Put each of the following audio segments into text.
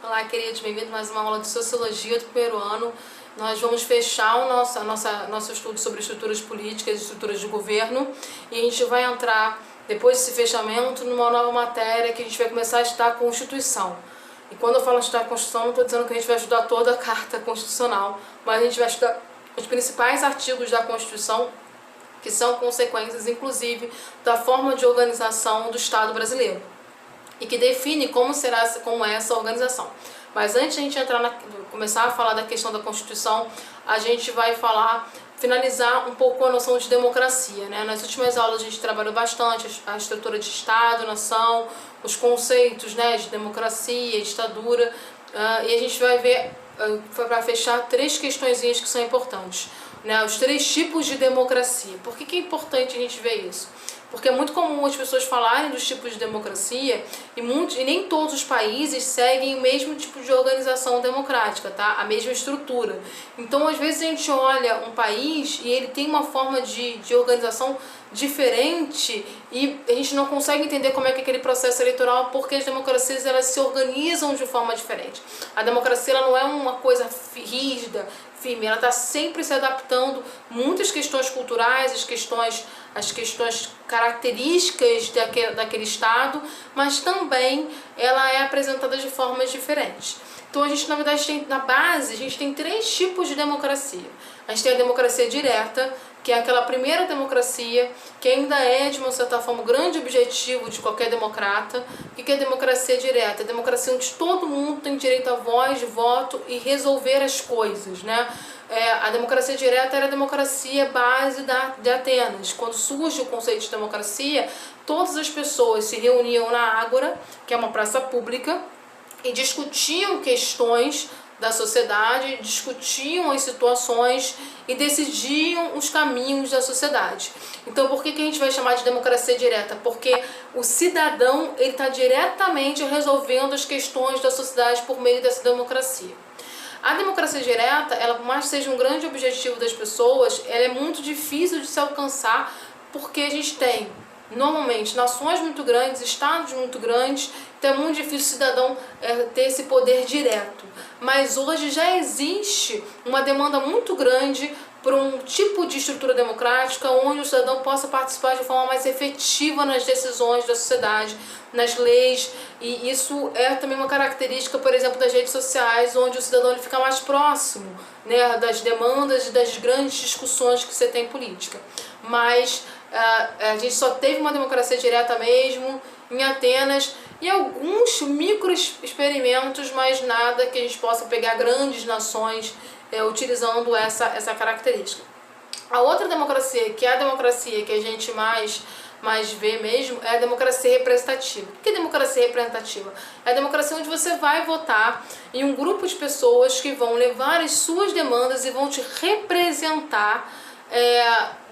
Olá, queridos, bem-vindos a mais uma aula de Sociologia do primeiro ano. Nós vamos fechar o nosso estudo sobre estruturas políticas e estruturas de governo e a gente vai entrar, depois desse fechamento, numa nova matéria que a gente vai começar a estudar a Constituição. E quando eu falo estudar a Constituição, não estou dizendo que a gente vai estudar toda a Carta Constitucional, mas a gente vai estudar os principais artigos da Constituição, que são consequências, inclusive, da forma de organização do Estado brasileiro e que define como é essa organização. Mas antes de a gente começar a falar da questão da Constituição, a gente vai finalizar um pouco a noção de democracia, né? Nas últimas aulas a gente trabalhou bastante a estrutura de Estado, nação, os conceitos, né, de democracia, ditadura, e a gente vai ver, para fechar, três questõezinhas que são importantes, né? Os três tipos de democracia. Por que é importante a gente ver isso? Porque é muito comum as pessoas falarem dos tipos de democracia e nem todos os países seguem o mesmo tipo de organização democrática, tá? A mesma estrutura. Então, às vezes, a gente olha um país e ele tem uma forma de organização diferente e a gente não consegue entender como é que é aquele processo eleitoral, porque as democracias elas se organizam de forma diferente. A democracia ela não é uma coisa rígida, firme, ela está sempre se adaptando. Muitas questões culturais, as questões características daquele Estado, mas também ela é apresentada de formas diferentes. Então a gente, na verdade, na base, a gente tem três tipos de democracia. A gente tem a democracia direta, que é aquela primeira democracia, que ainda é, de uma certa forma, o grande objetivo de qualquer democrata. O que é a democracia direta? A democracia onde todo mundo tem direito a voz, voto e resolver as coisas, né? A democracia direta era a democracia base de Atenas. Quando surge o conceito de democracia, todas as pessoas se reuniam na Ágora, que é uma praça pública, e discutiam questões da sociedade, discutiam as situações e decidiam os caminhos da sociedade. Então, por que a gente vai chamar de democracia direta? Porque o cidadão está diretamente resolvendo as questões da sociedade por meio dessa democracia. A democracia direta, ela, por mais que seja um grande objetivo das pessoas, ela é muito difícil de se alcançar porque a gente tem, normalmente, nações muito grandes, estados muito grandes, então é muito difícil o cidadão ter esse poder direto. Mas hoje já existe uma demanda muito grande por um tipo de estrutura democrática onde o cidadão possa participar de forma mais efetiva nas decisões da sociedade, nas leis, e isso é também uma característica, por exemplo, das redes sociais, onde o cidadão ele fica mais próximo, né, das demandas e das grandes discussões que você tem em política. Mas a gente só teve uma democracia direta mesmo em Atenas e alguns micro experimentos, mas nada que a gente possa pegar grandes nações utilizando essa característica. A outra democracia, que é a democracia que a gente mais vê mesmo, é a democracia representativa. O que é democracia representativa? É a democracia onde você vai votar em um grupo de pessoas que vão levar as suas demandas e vão te representar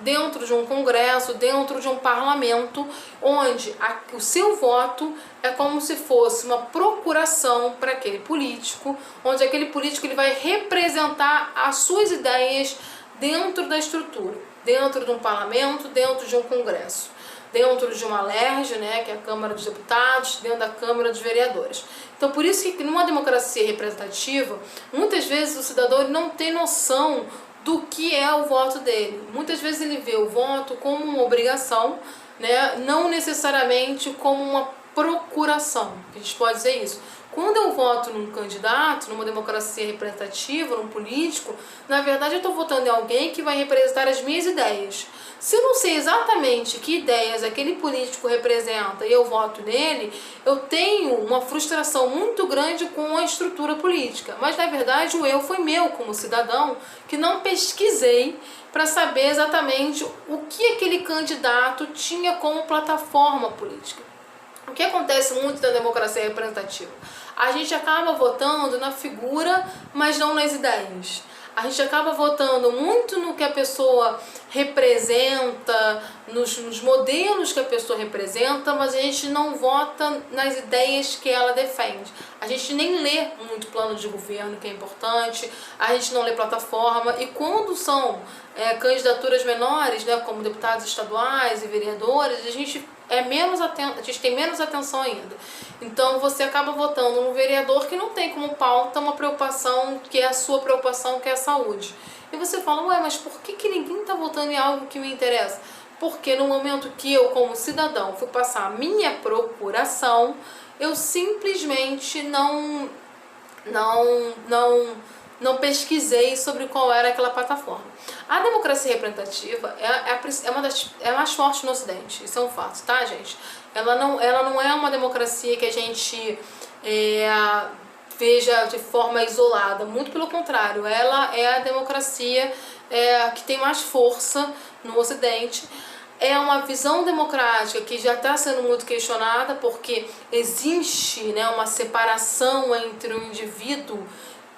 dentro de um congresso, dentro de um parlamento, onde o seu voto é como se fosse uma procuração para aquele político, onde aquele político ele vai representar as suas ideias dentro da estrutura, dentro de um parlamento, dentro de um congresso, dentro de uma LERJ, né, que é a Câmara dos Deputados, dentro da Câmara dos Vereadores. Então, por isso que numa democracia representativa, muitas vezes o cidadão ele não tem noção do que é o voto dele. Muitas vezes ele vê o voto como uma obrigação, né? Não necessariamente como uma procuração. A gente pode dizer isso. Quando eu voto num candidato, numa democracia representativa, num político, na verdade eu estou votando em alguém que vai representar as minhas ideias. Se eu não sei exatamente que ideias aquele político representa e eu voto nele, eu tenho uma frustração muito grande com a estrutura política. Mas, na verdade, o eu foi meu como cidadão, que não pesquisei para saber exatamente o que aquele candidato tinha como plataforma política. O que acontece muito na democracia representativa? A gente acaba votando na figura, mas não nas ideias. A gente acaba votando muito no que a pessoa representa, nos modelos que a pessoa representa, mas a gente não vota nas ideias que ela defende. A gente nem lê muito plano de governo, que é importante, a gente não lê plataforma, e quando são candidaturas menores, né, como deputados estaduais e vereadores, a gente a gente tem menos atenção ainda. Então você acaba votando num vereador que não tem como pauta uma preocupação que é a sua preocupação, que é a saúde. E você fala, ué, mas por que ninguém está votando em algo que me interessa? Porque no momento que eu, como cidadão, fui passar a minha procuração, eu simplesmente não pesquisei sobre qual era aquela plataforma. A democracia representativa é a mais forte no Ocidente, isso é um fato, tá, gente? Ela não é uma democracia que a gente veja de forma isolada, muito pelo contrário, ela é a democracia que tem mais força no Ocidente. É uma visão democrática que já está sendo muito questionada, porque existe, né, uma separação entre o indivíduo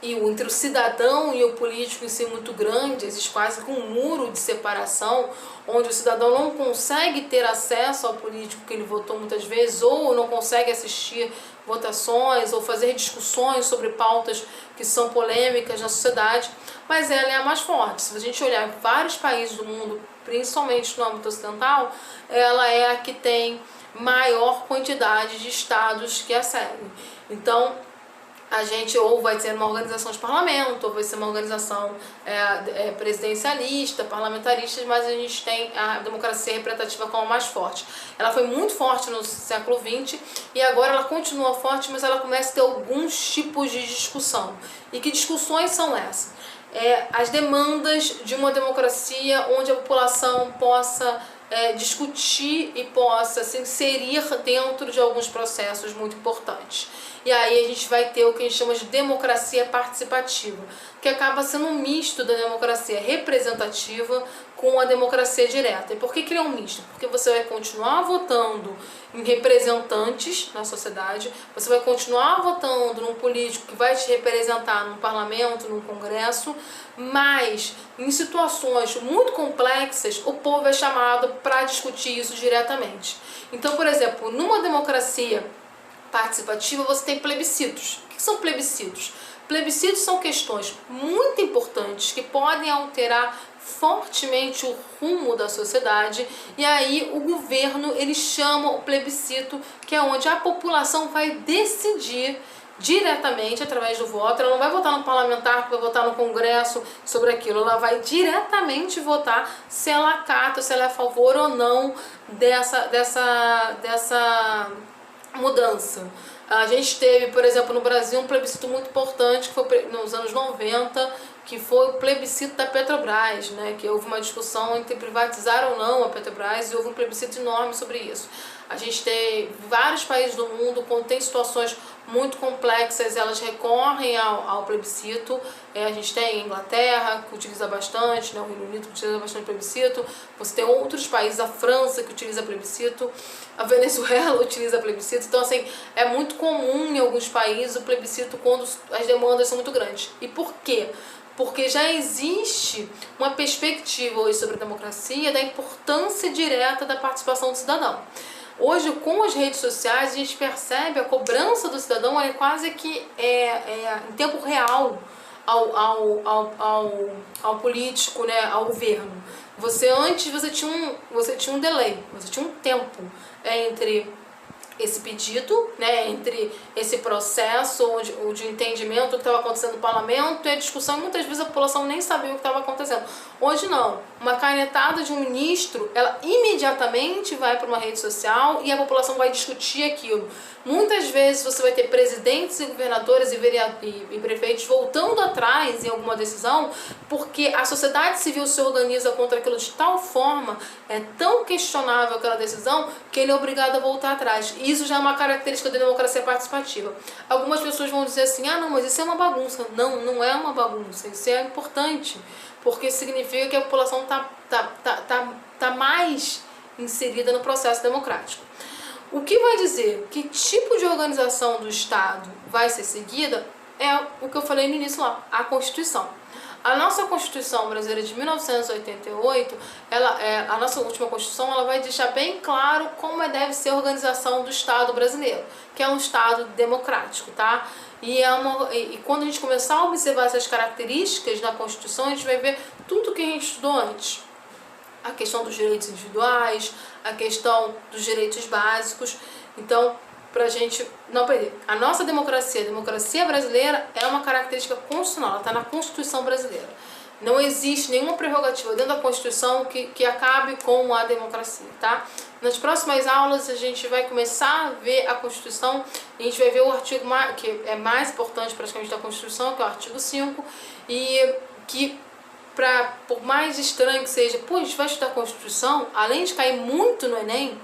entre o cidadão e o político em si muito grande. Existe quase que um muro de separação, onde o cidadão não consegue ter acesso ao político que ele votou muitas vezes, ou não consegue assistir votações, ou fazer discussões sobre pautas que são polêmicas na sociedade, mas ela é a mais forte. Se a gente olhar vários países do mundo, principalmente no âmbito ocidental, ela é a que tem maior quantidade de estados que a seguem. Então, a gente ou vai ser uma organização de parlamento, ou vai ser uma organização presidencialista, parlamentarista, mas a gente tem a democracia representativa como a mais forte. Ela foi muito forte no século XX e agora ela continua forte, mas ela começa a ter alguns tipos de discussão. E que discussões são essas? As demandas de uma democracia onde a população possa discutir e possa se inserir dentro de alguns processos muito importantes. E aí a gente vai ter o que a gente chama de democracia participativa, que acaba sendo um misto da democracia representativa com a democracia direta. E por que ele é um misto? Porque você vai continuar votando em representantes na sociedade, você vai continuar votando num político que vai te representar num parlamento, num congresso, mas em situações muito complexas o povo é chamado para discutir isso diretamente. Então, por exemplo, numa democracia participativa você tem plebiscitos. O que são plebiscitos? Plebiscitos são questões muito importantes que podem alterar fortemente o rumo da sociedade, e aí o governo ele chama o plebiscito, que é onde a população vai decidir diretamente através do voto. Ela não vai votar no parlamentar, vai votar no congresso sobre aquilo, ela vai diretamente votar se ela acata, se ela é a favor ou não dessa mudança. A gente teve, por exemplo, no Brasil um plebiscito muito importante que foi nos anos 90, que foi o plebiscito da Petrobras, né? Que houve uma discussão entre privatizar ou não a Petrobras e houve um plebiscito enorme sobre isso. A gente tem vários países do mundo, quando tem situações muito complexas, elas recorrem ao plebiscito. A gente tem a Inglaterra, que utiliza bastante, né? O Reino Unido, que utiliza bastante plebiscito. Você tem outros países, a França, que utiliza plebiscito. A Venezuela utiliza plebiscito. Então, assim, é muito comum em alguns países o plebiscito quando as demandas são muito grandes. E por quê? Porque já existe uma perspectiva hoje sobre a democracia da importância direta da participação do cidadão. Hoje, com as redes sociais, a gente percebe a cobrança do cidadão é quase que em tempo real ao político, né, ao governo. Antes você tinha um delay, você tinha um tempo entre esse pedido, né, entre esse processo de entendimento do que estava acontecendo no parlamento e a discussão. Muitas vezes a população nem sabia o que estava acontecendo. Hoje não. Uma canetada de um ministro, ela imediatamente vai para uma rede social e a população vai discutir aquilo. Muitas vezes você vai ter presidentes e governadores e prefeitos voltando atrás em alguma decisão, porque a sociedade civil se organiza contra aquilo de tal forma, é tão questionável aquela decisão, que ele é obrigado a voltar atrás. E isso já é uma característica da democracia participativa. Algumas pessoas vão dizer assim, ah não, mas isso é uma bagunça. Não, não é uma bagunça, isso é importante, porque significa que a população tá mais inserida no processo democrático. O que vai dizer que tipo de organização do Estado vai ser seguida é o que eu falei no início lá, a Constituição. A nossa Constituição brasileira de 1988, a nossa última Constituição, ela vai deixar bem claro como deve ser a organização do Estado brasileiro, que é um Estado democrático, tá? E quando a gente começar a observar essas características da Constituição, a gente vai ver tudo que a gente estudou antes. a questão dos direitos individuais, a questão dos direitos básicos. Então, pra gente não perder. A nossa democracia, a democracia brasileira é uma característica constitucional, ela está na Constituição brasileira. Não existe nenhuma prerrogativa dentro da Constituição que acabe com a democracia, tá? Nas próximas aulas a gente vai começar a ver a Constituição, e a gente vai ver o artigo que é mais importante praticamente da Constituição, que é o artigo 5, e que, por mais estranho que seja, pô, a gente vai estudar a Constituição, além de cair muito no Enem,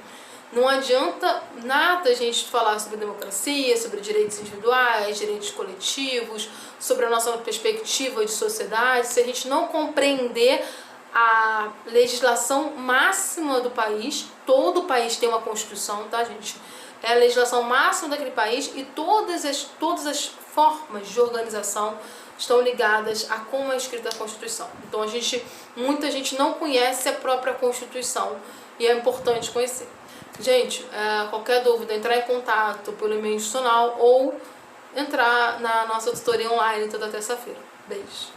não adianta nada a gente falar sobre democracia, sobre direitos individuais, direitos coletivos, sobre a nossa perspectiva de sociedade, se a gente não compreender a legislação máxima do país. Todo o país tem uma Constituição, tá, gente? É a legislação máxima daquele país, e todas as formas de organização estão ligadas a como é escrita a Constituição. Então muita gente não conhece a própria Constituição, e é importante conhecer. Gente, qualquer dúvida, entrar em contato pelo e-mail institucional ou entrar na nossa tutoria online toda terça-feira. Beijo!